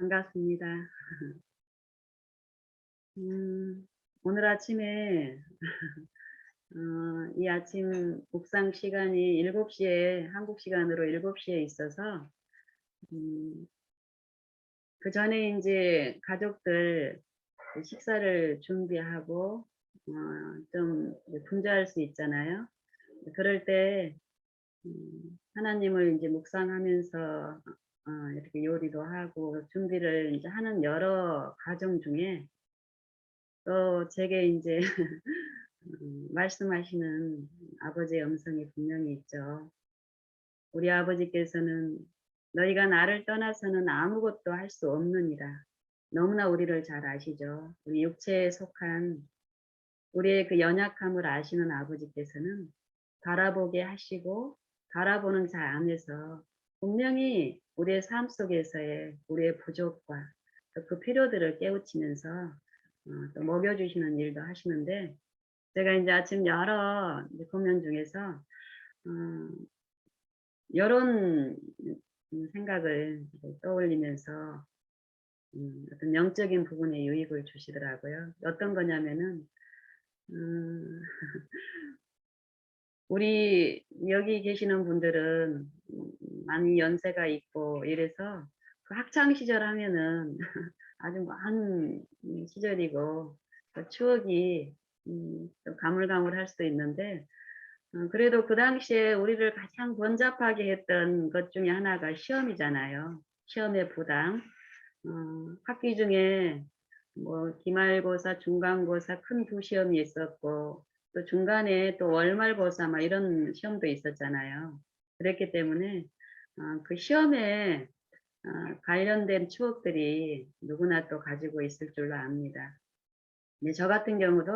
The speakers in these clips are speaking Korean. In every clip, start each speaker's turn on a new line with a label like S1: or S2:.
S1: 반갑습니다. 오늘 아침에 이 아침 묵상 시간이 7시에 한국 시간으로 7시에 있어서 음 그전에 이제 가족들 식사를 준비하고 좀 이제 분주할 수 있잖아요. 그럴 때 하나님을 이제 묵상하면서 이렇게 요리도 하고 준비를 이제 하는 여러 과정 중에 또 제게 이제 말씀하시는 아버지의 음성이 분명히 있죠. 우리 아버지께서는 "너희가 나를 떠나서는 아무것도 할 수 없느니라." 너무나 우리를 잘 아시죠. 우리 육체에 속한 우리의 그 연약함을 아시는 아버지께서는 바라보게 하시고 바라보는 자 안에서 분명히 우리의 삶 속에서의 우리의 부족과 또 그 필요들을 깨우치면서 또 먹여 주시는 일도 하시는데, 제가 인제 아침 여러 이제 공연 중에서 어 요런 생각을 이제 떠올리면서 어떤 영적인 부분에 유익을 주시더라고요. 어떤 거냐면은 음 우리 여기 계시는 분들은 많이 연세가 있고 이래서 그 학창 시절 하면은 아주 많은 시절이고 또 추억이 좀 가물가물할 수도 있는데, 그래도 그 당시에 우리를 가장 번잡하게 했던 것 중에 하나가 시험이잖아요. 시험의 부담. 학기 중에 뭐 기말고사, 중간고사 큰 두 시험이 있었고 또 중간에 또 월말고사 막 이런 시험도 있었잖아요. 그랬기 때문에 그 시험에 관련된 추억들이 누구나 또 가지고 있을 줄로 압니다. 근데 저 같은 경우도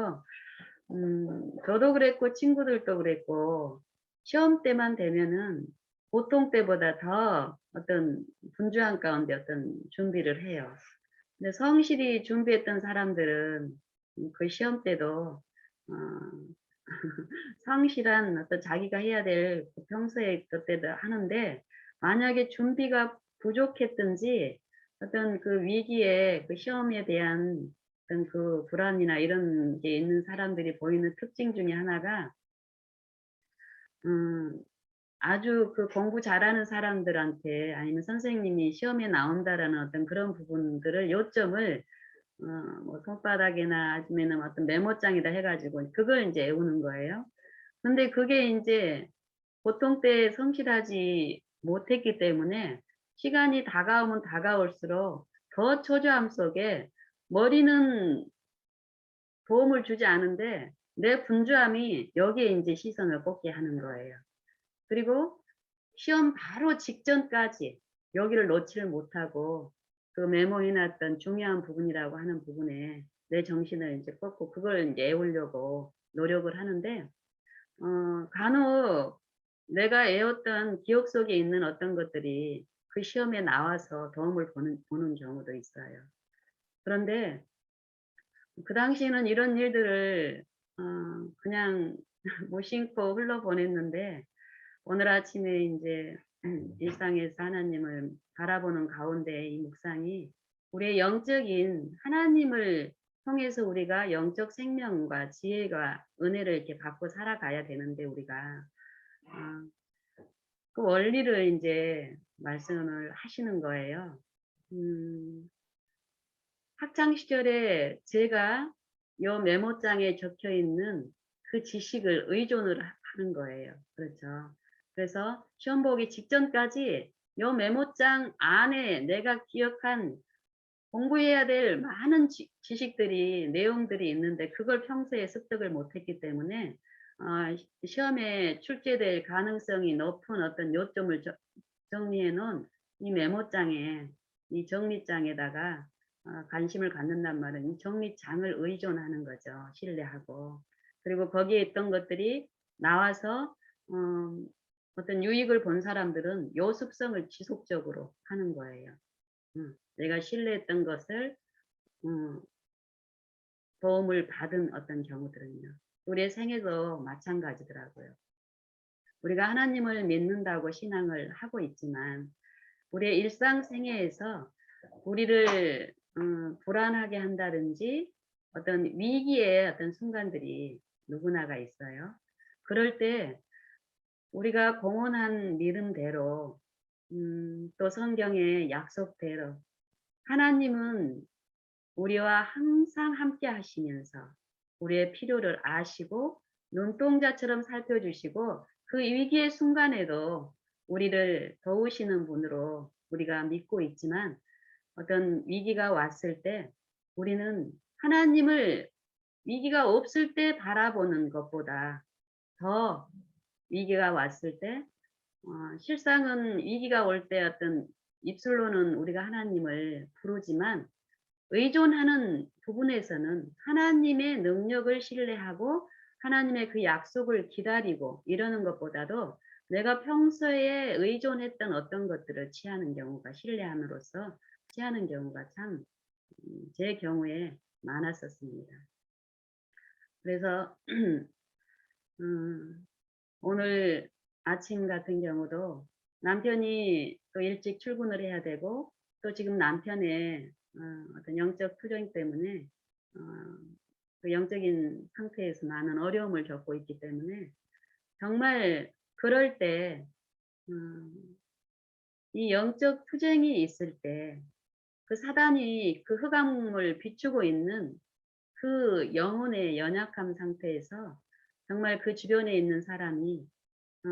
S1: 저도 그랬고 친구들도 그랬고 시험 때만 되면은 보통 때보다 더 어떤 분주한 가운데 어떤 준비를 해요. 근데 성실히 준비했던 사람들은 그 시험 때도 어 성실한 어떤 자기가 해야 될 그 평소에 그때도 하는데, 만약에 준비가 부족했든지 어떤 그 위기에 그 시험에 대한 어떤 그 불안이나 이런 게 있는 사람들이 보이는 특징 중에 하나가 음 아주 그 공부 잘하는 사람들한테 아니면 선생님이 "시험에 나온다."라는 어떤 그런 부분들을 요점을 뭐 손바닥이나 아니면은 어떤 메모장에다 해 가지고 그걸 인제 외우는 거예요. 근데 그게 인제 보통 때 성실하지 못했기 때문에 시간이 다가오면 다가올수록 더 초조함 속에 머리는 도움을 주지 않은데 내 분주함이 여기에 인제 시선을 꽂게 하는 거예요. 그리고 시험 바로 직전까지 여기를 놓지를 못하고 그 메모해 놨던 중요한 부분이라고 하는 부분에 내 정신을 인제 꽂고 그걸 인제 외우려고 노력을 하는데, 간혹 내가 외웠던 기억 속에 있는 어떤 것들이 그 시험에 나와서 도움을 보는 경우도 있어요. 그런데 그 당시에는 이런 일들을 그냥 무심코 흘려보냈는데, 오늘 아침에 인제 일상에서 하나님을 바라보는 가운데 이 묵상이 우리의 영적인 하나님을 통해서 우리가 영적 생명과 지혜가 은혜를 이렇게 받고 살아가야 되는데, 우리가 그 원리를 인제 말씀을 하시는 거예요. 음 학창 시절에 제가 요 메모장에 적혀 있는 그 지식을 의존을 하는 거예요. 그렇죠. 그래서 시험 보기 직전까지 요 메모장 안에 내가 기억한 공부해야 될 많은 지식들이 내용들이 있는데 그걸 평소에 습득을 못 했기 때문에 시험에 출제될 가능성이 높은 어떤 요점을 정리해 놓은 이 메모장에, 이 정리장에다가 관심을 갖는단 말은 이 정리장을 의존하는 거죠, 신뢰하고. 그리고 거기에 있던 것들이 나와서 어 어떤 유익을 본 사람들은 요 습성을 지속적으로 하는 거예요. 내가 신뢰했던 것을 음 도움을 받은 어떤 경우들은요. 우리의 생애도 마찬가지더라고요. 우리가 하나님을 믿는다고 신앙을 하고 있지만 우리의 일상생애에서 우리를 불안하게 한다든지 어떤 위기의 어떤 순간들이 누구나가 있어요. 그럴 때 우리가 공언한 믿음대로 또 성경의 약속대로 하나님은 우리와 항상 함께 하시면서 우리의 필요를 아시고 눈동자처럼 살펴주시고 그 위기의 순간에도 우리를 도우시는 분으로 우리가 믿고 있지만 어떤 위기가 왔을 때 우리는 하나님을 위기가 없을 때 바라보는 것보다 더 위기가 왔을 때 실상은 위기가 올 때 어떤 입술로는 우리가 하나님을 부르지만 의존하는 부분에서는 하나님의 능력을 신뢰하고 하나님의 그 약속을 기다리고 이러는 것보다도 내가 평소에 의존했던 어떤 것들을 취하는 경우가 신뢰함으로써 취하는 경우가 참 제 경우에 많았었습니다. 그래서 음, 오늘 아침 같은 경우도 남편이 또 일찍 출근을 해야 되고 또 지금 남편의 어떤 영적 투정 때문에 어, 그 영적인 상태에서 많은 어려움을 겪고 있기 때문에 정말 그럴 때 이 영적 투쟁이 있을 때 그 사단이 그 흑암을 비추고 있는 그 영혼의 연약함 상태에서 정말 그 주변에 있는 사람이 어,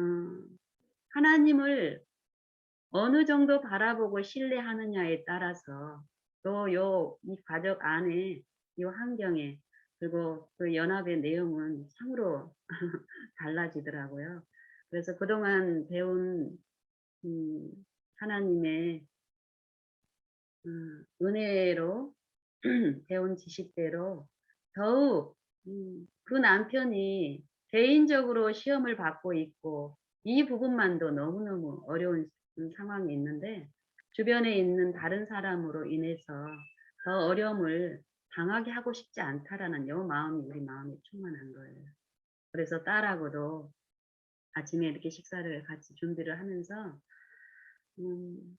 S1: 하나님을 어느 정도 바라보고 신뢰하느냐에 따라서 또 이 가족 안에 이 환경에 그리고 그 연합의 내용은 참으로 달라지더라고요. 그래서 그동안 배운 음, 하나님의 은혜로 배운 지식대로 더욱 그 남편이 개인적으로 시험을 받고 있고 이 부분만도 너무너무 어려운 상황이 있는데 주변에 있는 다른 사람으로 인해서 더 어려움을 당하게 하고 싶지 않다라는 요 마음이 우리 마음에 충만한 거예요. 그래서 딸하고도 아침에 이렇게 식사를 같이 준비를 하면서 음,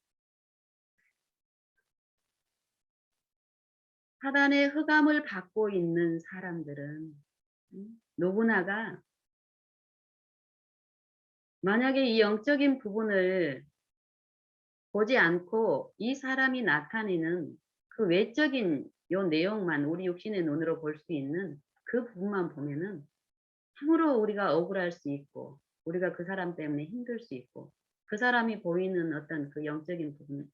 S1: 사단의 흑암을 받고 있는 사람들은 누구나가 만약에 이 영적인 부분을 보지 않고 이 사람이 나타내는 그 외적인 요 내용만 우리 육신의 눈으로 볼 수 있는 그 부분만 보면은 참으로 우리가 억울할 수 있고 우리가 그 사람 때문에 힘들 수 있고 그 사람이 보이는 어떤 그 영적인 부분에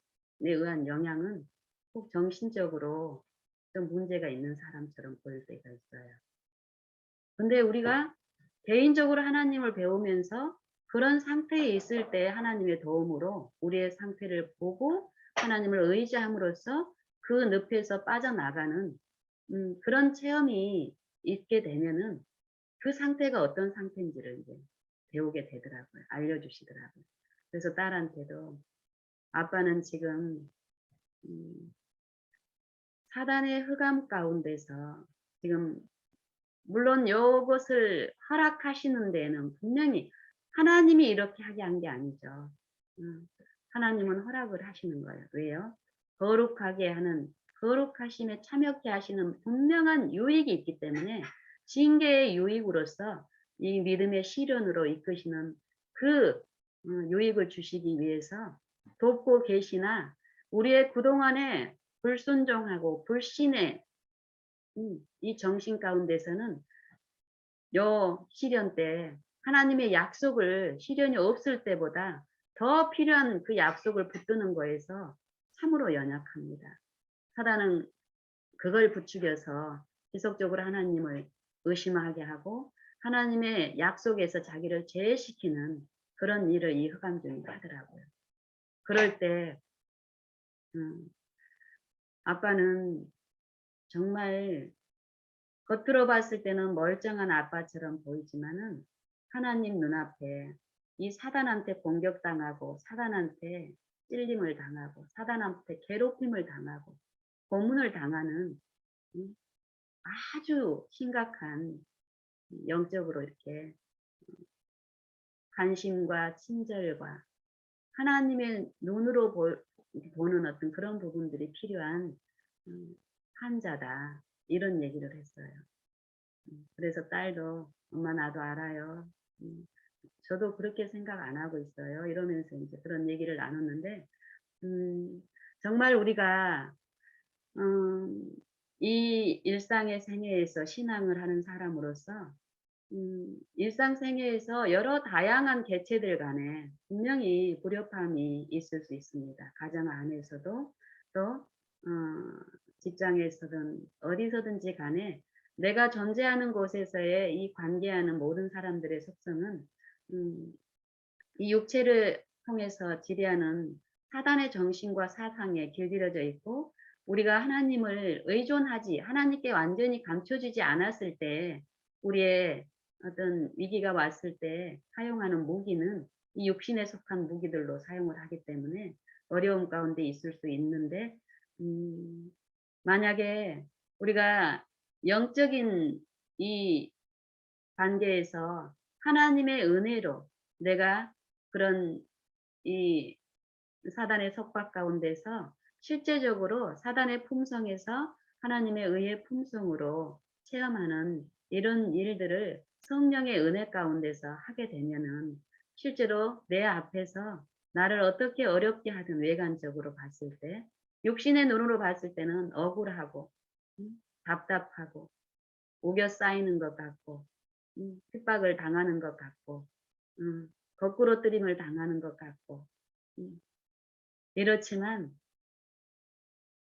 S1: 의한 영향은 꼭 정신적으로 좀 문제가 있는 사람처럼 보일 때가 있어요. 근데 우리가 개인적으로 하나님을 배우면서 그런 상태에 있을 때 하나님의 도움으로 우리의 상태를 보고 하나님을 의지함으로써 그 늪에서 빠져나가는 그런 체험이 있게 되면은 그 상태가 어떤 상태인지를 이제 배우게 되더라고요. 알려주시더라고요. 그래서 딸한테도 아빠는 지금 음, 사단의 흑암 가운데서 지금 물론 요것을 허락하시는 데에는 분명히 하나님이 이렇게 하게 한 게 아니죠. 음, 하나님은 허락을 하시는 거예요. 왜요? 거룩하게 하는 거룩하심에 참여케 하시는 분명한 유익이 있기 때문에 징계의 유익으로서 이 믿음의 시련으로 이끄시는 그 유익을 주시기 위해서 돕고 계시나 우리의 그동안에 불순종하고 불신의 이 정신 가운데서는 요 시련 때 하나님의 약속을 시련이 없을 때보다 더 필요한 그 약속을 붙드는 거에서 참으로 연약합니다. 사단은 그걸 부추겨서 지속적으로 하나님을 의심하게 하고 하나님의 약속에서 자기를 제외시키는 그런 일을 이 흑암중이 하더라고요. 그럴 때 음, 아빠는 정말 겉으로 봤을 때는 멀쩡한 아빠처럼 보이지만은 하나님 눈앞에 이 사단한테 공격당하고 사단한테 찔림을 당하고 사단한테 괴롭힘을 당하고 고문을 당하는 아주 심각한 영적으로 이렇게 관심과 친절과 하나님의 눈으로 보는 어떤 그런 부분들이 필요한 음 환자다. 이런 얘기를 했어요. 그래서 딸도 "엄마 나도 알아요. 음 저도 그렇게 생각 안 하고 있어요." 이러면서 인제 그런 얘기를 나눴는데 음 정말 우리가 음 이 일상의 생애에서 신앙을 하는 사람으로서 일상생활에서 여러 다양한 개체들 간에 분명히 불협화음이 있을 수 있습니다. 가정 안에서도 또 직장에서든 어디서든지 간에 내가 존재하는 곳에서의 이 관계하는 모든 사람들의 속성은 음 이 육체를 통해서 지배하는 사단의 정신과 사상에 길들여져 있고 우리가 하나님을 의존하지 하나님께 완전히 감춰주지 않았을 때 우리의 어떤 위기가 왔을 때 사용하는 무기는 이 육신에 속한 무기들로 사용을 하기 때문에 어려움 가운데 있을 수 있는데 음 만약에 우리가 영적인 이 관계에서 하나님의 은혜로 내가 그런 이 사단의 속박 가운데서 실제적으로 사단의 품성에서 하나님의 의의 품성으로 체험하는 이런 일들을 성령의 은혜 가운데서 하게 되면은 실제로 내 앞에서 나를 어떻게 어렵게 하든 외관적으로 봤을 때 육신의 눈으로 봤을 때는 억울하고 답답하고 우겨 쌓이는 것 같고 핍박을 당하는 것 같고 거꾸로 뜨림을 당하는 것 같고 음 이렇지만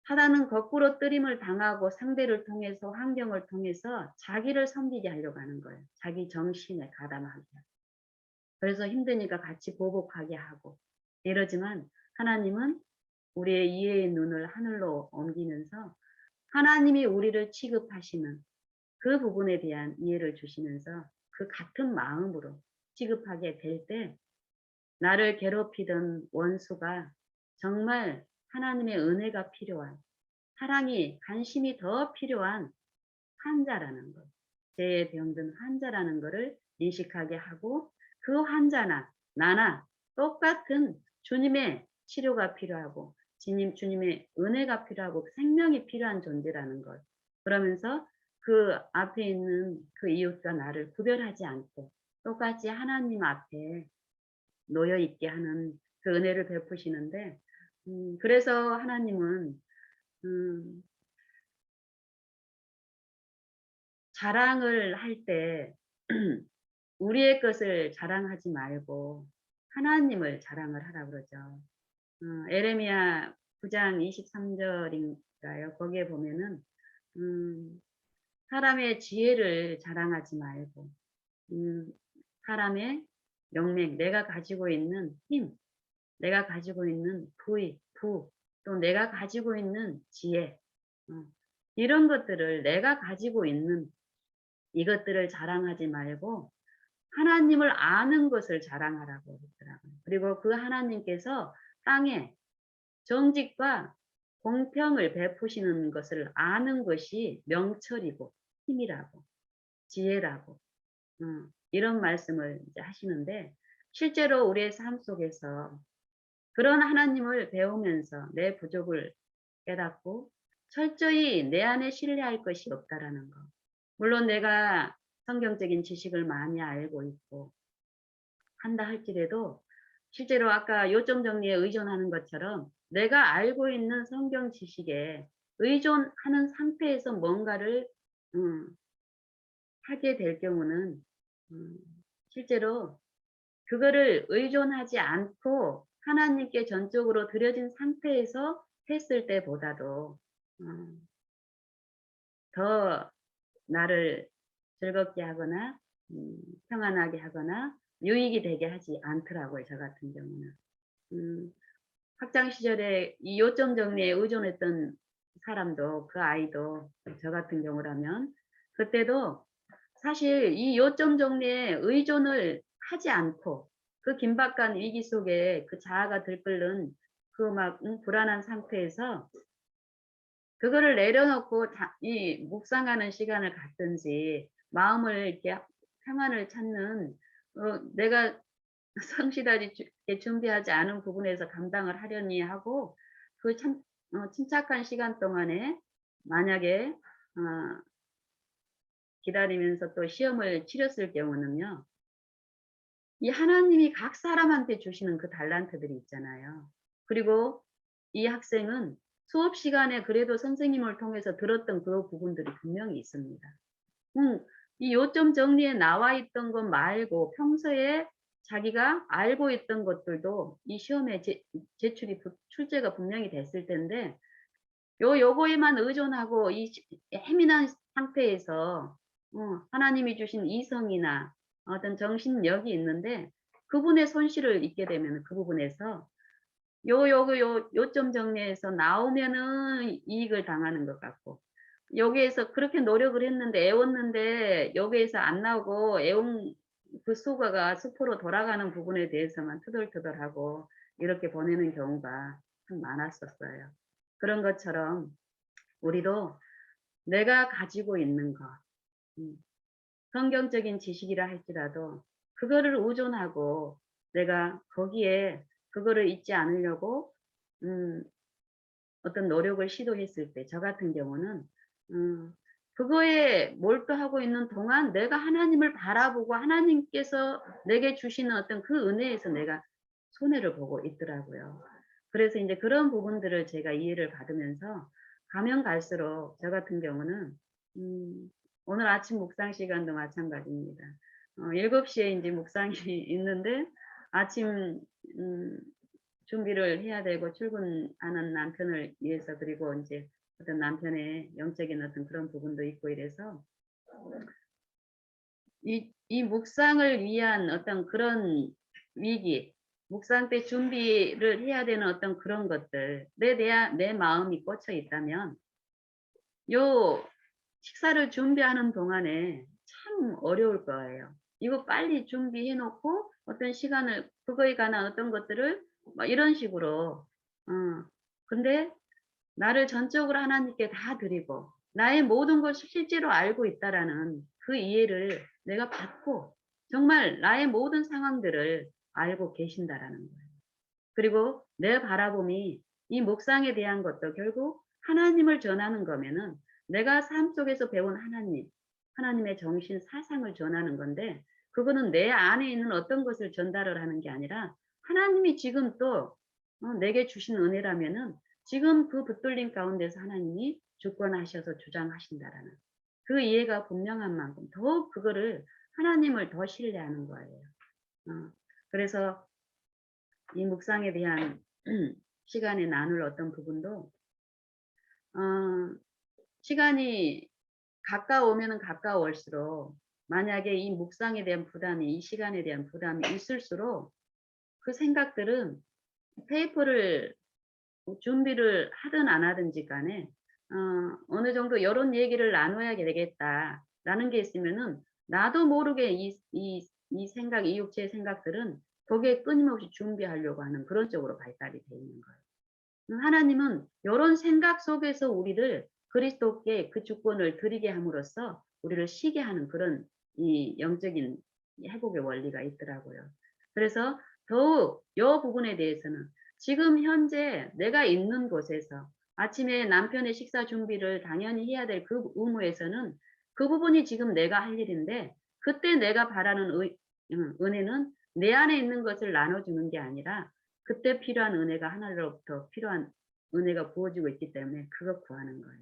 S1: 사단은 거꾸로 뜨림을 당하고 상대를 통해서 환경을 통해서 자기를 섬기게 하려고 하는 거예요. 자기 정신에 가담하게 하고. 그래서 힘드니까 같이 보복하게 하고 이러지만 하나님은 우리의 이해의 눈을 하늘로 옮기면서 하나님이 우리를 취급하시는 그 부분에 대한 이해를 주시면서 그 같은 마음으로 취급하게 될 때 나를 괴롭히던 원수가 정말 하나님의 은혜가 필요한 사랑이 관심이 더 필요한 환자라는 것. 죄에 병든 환자라는 것을 인식하게 하고 그 환자나 나나 똑같은 주님의 치료가 필요하고 주님의 은혜가 필요하고 생명이 필요한 존재라는 것. 그러면서 그 앞에 있는 그 이웃과 나를 구별하지 않고 똑같이 하나님 앞에 놓여 있게 하는 그 은혜를 베푸시는데 그래서 하나님은 음 자랑을 할 때 우리의 것을 자랑하지 말고 하나님을 자랑을 하라 그러죠. 에레미야 9장 23 절인가요? 거기에 보면은 음 사람의 지혜를 자랑하지 말고 음 사람의 명맥, 내가 가지고 있는 힘, 내가 가지고 있는 또 내가 가지고 있는 지혜 어 이런 것들을 내가 가지고 있는 이것들을 자랑하지 말고 하나님을 아는 것을 자랑하라고 그러더라고요. 그리고 그 하나님께서 땅에 정직과 공평을 베푸시는 것을 아는 것이 명철이고 힘이라고 지혜라고 이런 말씀을 이제 하시는데 실제로 우리의 삶 속에서 그런 하나님을 배우면서 내 부족을 깨닫고 철저히 내 안에 신뢰할 것이 없다라는 거. 물론 내가 성경적인 지식을 많이 알고 있고 한다 할지라도 실제로 아까 요점 정리에 의존하는 것처럼 내가 알고 있는 성경 지식에 의존하는 상태에서 뭔가를 음 하게 될 경우는 음 실제로 그거를 의존하지 않고 하나님께 전적으로 드려진 상태에서 했을 때보다도 더 나를 즐겁게 하거나 평안하게 하거나 유익이 되게 하지 않더라고요, 저 같은 경우는. 음 학창 시절에 이 요점 정리에 의존했던 사람도 그 아이도 저 같은 경우라면 그때도 사실 이 요점 정리에 의존을 하지 않고 그 긴박한 위기 속에 그 자아가 들끓는 그 막 불안한 상태에서 그거를 내려놓고 이 묵상하는 시간을 갖든지 마음을 이렇게 평안을 찾는 내가 성실하게 준비하지 않은 부분에서 감당을 하려니 하고 그 참 침착한 시간 동안에 만약에 기다리면서 또 시험을 치렀을 경우는요. 이 하나님이 각 사람한테 주시는 그 달란트들이 있잖아요. 그리고 이 학생은 수업 시간에 그래도 선생님을 통해서 들었던 그 부분들이 분명히 있습니다. 음. 이 요점 정리에 나와 있던 것 말고 평소에 자기가 알고 있던 것들도 이 시험에 제출이 출제가 분명히 됐을 텐데 요거에만 의존하고 이 예민한 상태에서 하나님이 주신 이성이나 어떤 정신력이 있는데 그분의 손실을 입게 되면 그 부분에서 요점 정리해서 나오면은 이익을 당하는 것 같고 여기에서 그렇게 노력을 했는데 애웠는데 여기에서 안 나오고 애운 그 수고가 수포로 돌아가는 부분에 대해서만 투덜투덜하고 이렇게 보내는 경우가 참 많았었어요. 그런 것처럼 우리도 내가 가지고 있는 것, 음, 성경적인 지식이라 할지라도 그거를 의존하고 내가 거기에 그거를 잊지 않으려고 음, 어떤 노력을 시도했을 때 저 같은 경우는 음, 그거에 몰두하고 있는 동안 내가 하나님을 바라보고 하나님께서 내게 주시는 어떤 그 은혜에서 내가 손해를 보고 있더라고요. 그래서 이제 그런 부분들을 제가 이해를 받으면서 가면 갈수록 저 같은 경우는 음, 오늘 아침 묵상 시간도 마찬가지입니다. 7시에 이제 묵상이 있는데 아침 음, 준비를 해야 되고 출근하는 남편을 위해서 그리고 인제 어떤 남편의 영적인 어떤 그런 부분도 있고 이래서 이 묵상을 위한 어떤 그런 위기, 묵상 때 준비를 해야 되는 어떤 그런 것들 내 마음이 꽂혀 있다면 요 식사를 준비하는 동안에 참 어려울 거예요. 이거 빨리 준비해 놓고 어떤 시간을 그거에 관한 어떤 것들을 막 이런 식으로 근데 나를 전적으로 하나님께 다 드리고 나의 모든 것을 실제로 알고 있다라는 그 이해를 내가 받고 정말 나의 모든 상황들을 알고 계신다라는 거예요. 그리고 내 바라봄이 이 묵상에 대한 것도 결국 하나님을 전하는 거면은 내가 삶 속에서 배운 하나님, 하나님의 정신 사상을 전하는 건데 그거는 내 안에 있는 어떤 것을 전달을 하는 게 아니라 하나님이 지금 또 내게 주신 은혜라면은 지금 그 붙들림 가운데서 하나님이 주권하셔서 주장하신다라는 그 이해가 분명한 만큼 더욱 그거를 하나님을 더 신뢰하는 거예요. 그래서 이 묵상에 대한 시간에 나눌 어떤 부분도 어 시간이 가까우면은 가까울수록 만약에 이 묵상에 대한 부담이 이 시간에 대한 부담이 있을수록 그 생각들은 페이퍼를 준비를 하든 안 하든지 간에 어느 정도 요런 얘기를 나눠야 되겠다라는 게 있으면은 나도 모르게 이 생각 이 육체의 생각들은 거기에 끊임없이 준비하려고 하는 그런 쪽으로 발달이 돼 있는 거예요. 하나님은 요런 생각 속에서 우리를 그리스도께 그 주권을 드리게 함으로써 우리를 쉬게 하는 그런 이 영적인 이 회복의 원리가 있더라고요. 그래서 더욱 요 부분에 대해서는 지금 현재 내가 있는 곳에서 아침에 남편의 식사 준비를 당연히 해야 될 그 의무에서는 그 부분이 지금 내가 할 일인데 그때 내가 바라는 은혜는 내 안에 있는 것을 나눠주는 게 아니라 그때 필요한 은혜가 하나님으로부터 필요한 은혜가 부어지고 있기 때문에 그거 구하는 거예요.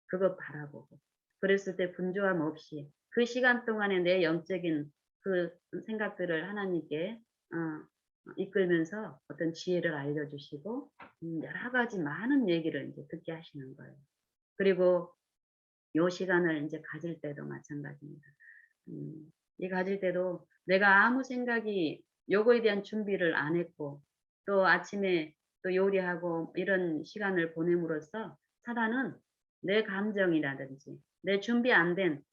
S1: 그거 바라보고. 그랬을 때 분주함 없이 그 시간 동안에 내 영적인 그 생각들을 하나님께 이끌면서 어떤 지혜를 알려주시고 여러 가지 많은 얘기를 이제 듣게 하시는 거예요. 그리고 요 시간을 이제 가질 때도 마찬가지입니다. 이 가질 때도 내가 아무 생각이 요거에 대한 준비를 안 했고 또 아침에 또 요리하고 이런 시간을 보냄으로써 사단은 내 감정이라든지 내 준비 안 된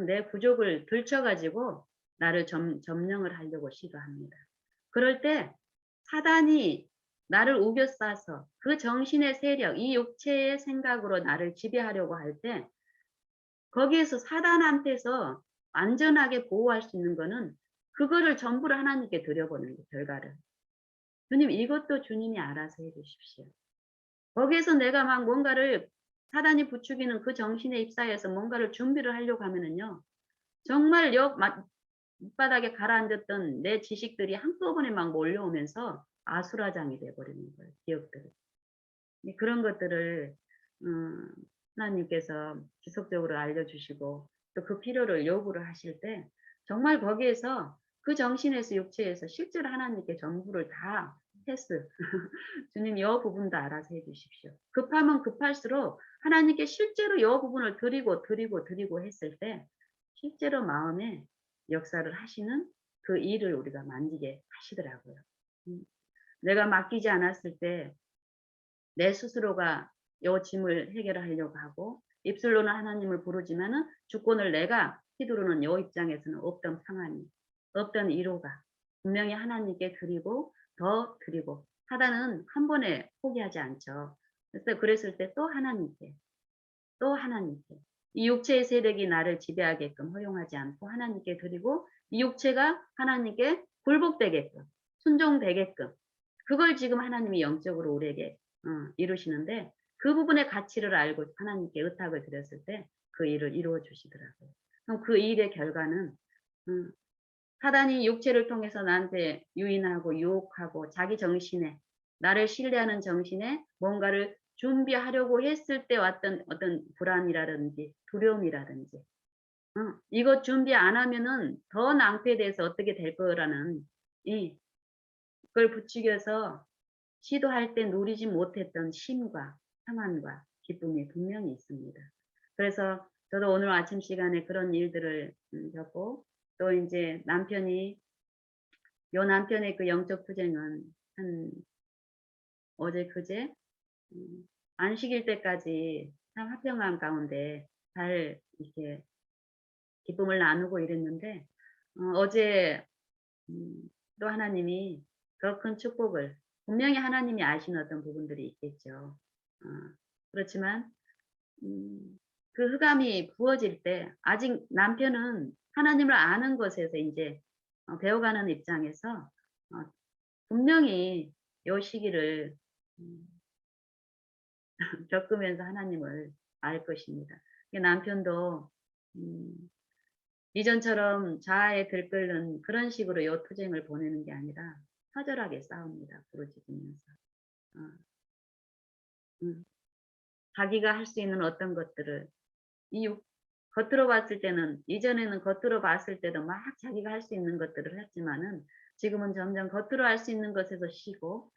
S1: 내 부족을 들춰 가지고 나를 점령을 하려고 시도합니다. 그럴 때 사단이 나를 우겨싸서 그 정신의 세력, 이 육체의 생각으로 나를 지배하려고 할 때 거기에서 사단한테서 안전하게 보호할 수 있는 거는 그거를 전부를 하나님께 드려보는 거 결과를. 주님 이것도 주님이 알아서 해 주십시오. 거기에서 내가 막 뭔가를 사단이 부추기는 그 정신에 입사해서 뭔가를 준비를 하려고 하면은요. 정말 밑바닥에 가라앉았던 내 지식들이 한꺼번에 막 몰려오면서 아수라장이 돼 버리는 거예요, 기억들이. 네, 그런 것들을 하나님께서 지속적으로 알려주시고 또 그 필요를 요구를 하실 때 정말 거기에서 그 정신에서 육체에서 실제로 하나님께 전부를 다 패스 주님 여 부분도 알아서 해 주십시오. 급하면 급할수록 하나님께 실제로 여 부분을 드리고 했을 때 실제로 마음에 역사를 하시는 그 일을 우리가 만지게 하시더라고요. 음. 내가 맡기지 않았을 때 내 스스로가 요 짐을 해결하려고 하고 입술로는 하나님을 부르지만은 주권을 내가 휘두르는 요 입장에서는 없던 평안이, 없던 위로가 분명히 하나님께 드리고 더 드리고 하다는 한 번에 포기하지 않죠. 그래서 그랬을 때 또 하나님께, 또 하나님께 이 육체의 세력이 나를 지배하게끔 허용하지 않고 하나님께 드리고 이 육체가 하나님께 굴복되게끔 순종되게끔 그걸 지금 하나님이 영적으로 우리에게 이루시는데 그 부분의 가치를 알고 하나님께 의탁을 드렸을 때 그 일을 이루어 주시더라고요. 그럼 그 일의 결과는 음 사단이 육체를 통해서 나한테 유인하고 유혹하고 자기 정신에 나를 신뢰하는 정신에 뭔가를 준비하려고 했을 때 왔던 어떤 불안이라든지 두려움이라든지 이것 준비 안 하면은 더 낭패돼서 어떻게 될 거라는 이 그걸 부추겨서 시도할 때 누리지 못했던 쉼과 평안과 기쁨이 분명히 있습니다. 그래서 저도 오늘 아침 시간에 그런 일들을 겪고 또 인제 남편의 그 영적 투쟁은 한 어제 그제 안식일 때까지 참 화평한 가운데 잘 이렇게 기쁨을 나누고 이랬는데 어제 음 또 하나님이 더 큰 축복을 분명히 하나님이 아시는 어떤 부분들이 있겠죠. 어 그렇지만 그 흑암이 부어질 때 아직 남편은 하나님을 아는 것에서 인제 배워가는 입장에서 어 분명히 요 시기를 음 겪으면서 하나님을 알 것입니다. 그 남편도 음 이전처럼 자아에 들끓는 그런 식으로 요 투쟁을 보내는 게 아니라 처절하게 싸웁니다, 부르짖으면서. 어 음. 자기가 할 수 있는 어떤 것들을 이 육 겉으로 봤을 때는 이전에는 겉으로 봤을 때도 막 자기가 할 수 있는 것들을 했지만은 지금은 점점 겉으로 할 수 있는 것에서 쉬고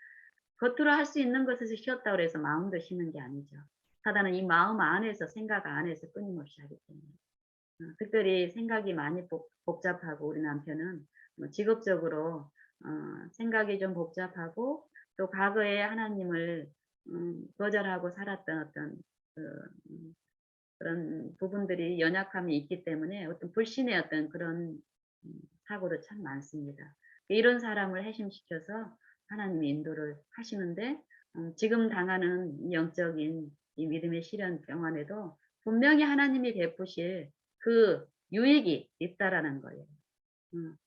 S1: 겉으로 할 수 있는 것에서 쉬었다고 그래서 마음도 쉬는 게 아니죠. 사단은 이 마음 안에서 생각 안에서 끊임없이 하기 때문에. 특별히 생각이 많이 복잡하고 우리 남편은 뭐 직업적으로 생각이 좀 복잡하고 또 과거에 하나님을 거절하고 살았던 어떤 그 그런 부분들이 연약함이 있기 때문에 어떤 불신의 어떤 그런 사고도 참 많습니다. 이런 사람을 해심시켜서 하나님이 인도를 하시는데 지금 당하는 이 영적인 이 믿음의 시련 병환에도 분명히 하나님이 베푸실 그 유익이 있다라는 거예요. 음.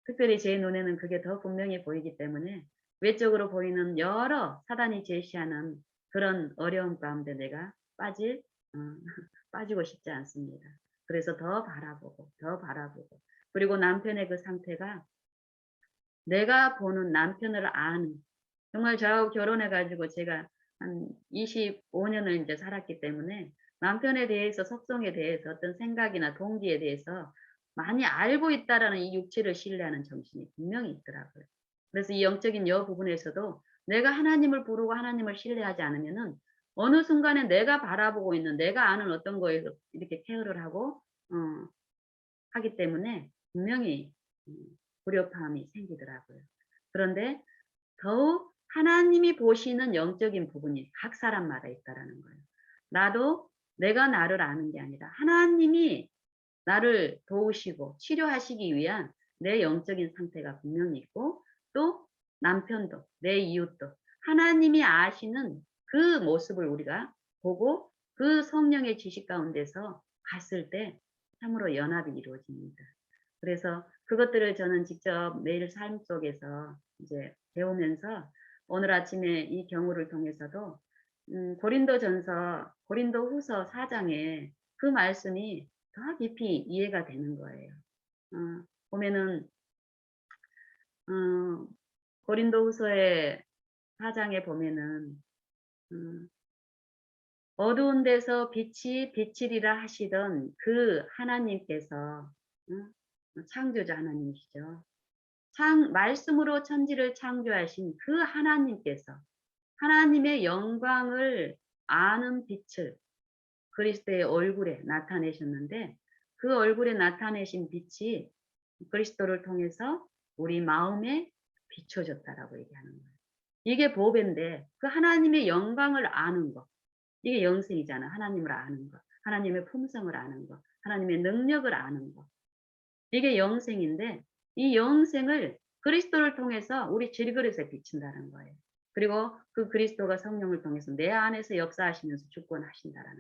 S1: 특별히 제 눈에는 그게 더 분명히 보이기 때문에 외적으로 보이는 여러 사단이 제시하는 그런 어려움 가운데 내가 어 빠지고 싶지 않습니다. 그래서 더 바라보고 더 바라보고 그리고 남편의 그 상태가 내가 보는 남편을 아는 정말 저하고 결혼해 가지고 제가 한 25 년을 인제 살았기 때문에 남편에 대해서 속성에 대해서 어떤 생각이나 동기에 대해서 많이 알고 있다라는 이 육체를 신뢰하는 정신이 분명히 있더라고요. 그래서 이 영적인 여 부분에서도 내가 하나님을 부르고 하나님을 신뢰하지 않으면은 어느 순간에 내가 바라보고 있는 내가 아는 어떤 거에서 이렇게 케어를 하고 어 하기 때문에 분명히 음 불협화음이 생기더라고요. 그런데 더욱 하나님이 보시는 영적인 부분이 각 사람마다 있다라는 거예요. 나도 내가 나를 아는 게 아니라 하나님이 나를 도우시고 치료하시기 위한 내 영적인 상태가 분명히 있고 또 남편도 내 이웃도 하나님이 아시는 그 모습을 우리가 보고 그 성령의 지식 가운데서 갔을 때 참으로 연합이 이루어집니다. 그래서 그것들을 저는 직접 매일 삶 속에서 이제 배우면서 오늘 아침에 이 경우를 통해서도 고린도후서 4장에 그 말씀이 더 깊이 이해가 되는 거예요. 보면은 어, 고린도후서의 4장에 보면은 음, 어두운 데서 빛이 비치리라 하시던 그 하나님께서 창조자 하나님이시죠. 말씀으로 천지를 창조하신 그 하나님께서 하나님의 영광을 아는 빛을 그리스도의 얼굴에 나타내셨는데 그 얼굴에 나타내신 빛이 그리스도를 통해서 우리 마음에 비춰졌다라고 얘기하는 거예요. 이게 보배인데 그 하나님의 영광을 아는 것. 이게 영생이잖아. 하나님을 아는 것. 하나님의 품성을 아는 것. 하나님의 능력을 아는 것. 이게 영생인데 이 영생을 그리스도를 통해서 우리 질그릇에 비친다는 거예요. 그리고 그 그리스도가 성령을 통해서 내 안에서 역사하시면서 주권하신다라는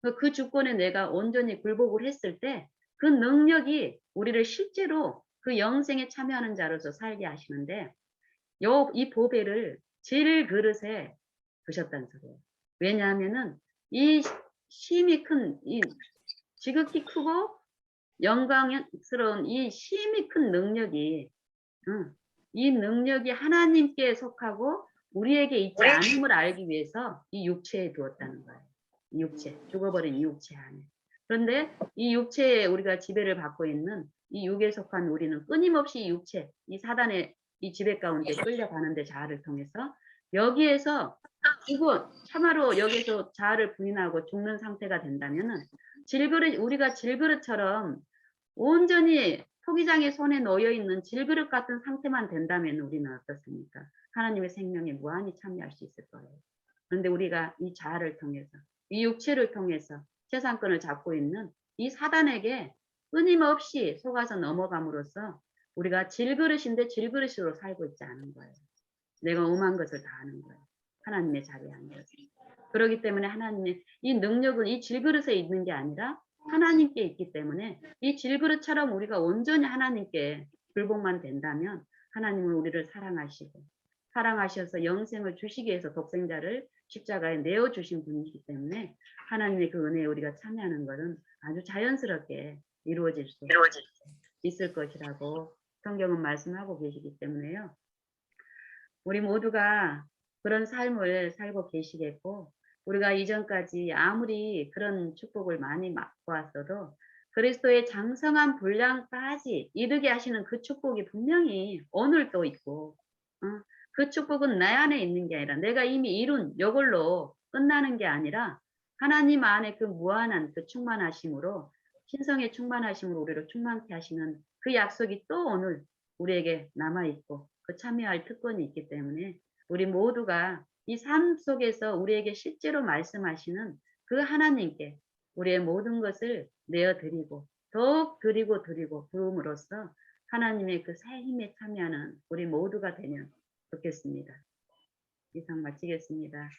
S1: 거예요. 그 주권에 내가 온전히 굴복을 했을 때 그 능력이 우리를 실제로 그 영생에 참여하는 자로서 살게 하시는데 이 보배를 질그릇에 두셨다는 소리예요. 왜냐하면은 이 힘이 큰, 이 지극히 크고 영광스러운 이 힘이 큰 능력이, 이 능력이 하나님께 속하고 우리에게 있지 않음을 알기 위해서 이 육체에 두었다는 거예요. 이 육체, 죽어버린 이 육체 안에. 그런데 이 육체에 우리가 지배를 받고 있는 이 육에 속한 우리는 끊임없이 이 육체, 이 사단의 이 지배 가운데 끌려가는데 자아를 통해서 여기에서 참으로 여기서 자아를 부인하고 죽는 상태가 된다면은 우리가 질그릇처럼 온전히 토기장의 손에 놓여 있는 질그릇 같은 상태만 된다면 우리는 어떻습니까? 하나님의 생명에 무한히 참여할 수 있을 거예요. 그런데 우리가 이 자아를 통해서, 이 육체를 통해서 재산권을 잡고 있는 이 사단에게 끊임없이 속아서 넘어감으로써 우리가 질그릇인데 질그릇으로 살고 있지 않은 거예요. 내가 오만 것을 다 하는 거예요. 하나님의 자리에 앉아서. 그렇기 때문에 하나님의 이 능력은 이 질그릇에 있는 게 아니라 하나님께 있기 때문에 이 질그릇처럼 우리가 온전히 하나님께 불복만 된다면 하나님은 우리를 사랑하셔서 영생을 주시기 위해서 독생자를 십자가에 내어주신 분이기 때문에 하나님의 그 은혜에 우리가 참여하는 것은 아주 자연스럽게 이루어질 수 있을 것이라고 성경은 말씀하고 계시기 때문에요. 우리 모두가 그런 삶을 살고 계시겠고 우리가 이전까지 아무리 그런 축복을 많이 맛보았어도 그리스도의 장성한 분량까지 이르게 하시는 그 축복이 분명히 오늘도 있고 그 축복은 내 안에 있는 게 아니라 내가 이미 이룬 이걸로 끝나는 게 아니라 하나님 안에 그 무한한 그 충만하심으로 신성의 충만하심으로 우리를 충만케 하시는 그 약속이 또 오늘 우리에게 남아있고 그 참여할 특권이 있기 때문에 우리 모두가 이 삶 속에서 우리에게 실제로 말씀하시는 그 하나님께 우리의 모든 것을 내어드리고 더욱 드리고 부음으로써 하나님의 그 새 힘에 참여하는 우리 모두가 되면 좋겠습니다. 이상 마치겠습니다.